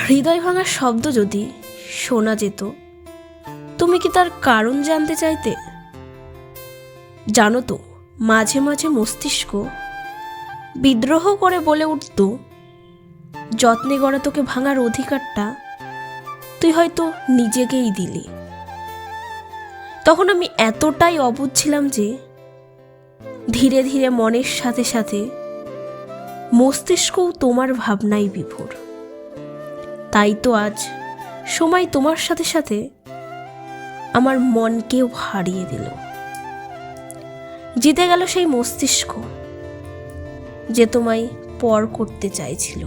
হৃদয় ভাঙার শব্দ যদি শোনা যেত, তুমি কি তার কারণ জানতে চাইতে? জানো তো, মাঝে মাঝে মস্তিষ্ক বিদ্রোহ করে বলে উঠত, যত্নে গড়া তোকে ভাঙার অধিকারটা তুই হয়তো নিজেকেই দিলি। তখন আমি এতটাই অবুঝ ছিলাম যে ধীরে ধীরে মনের সাথে সাথে মস্তিষ্কও তোমার ভাবনায় বিভোর। তাই তো আজ সময় তোমার সাথে সাথে আমার মনকেও হারিয়ে দিল। জিতে গেল সেই মস্তিষ্ক যে তোমায় পর করতে চাইছিল।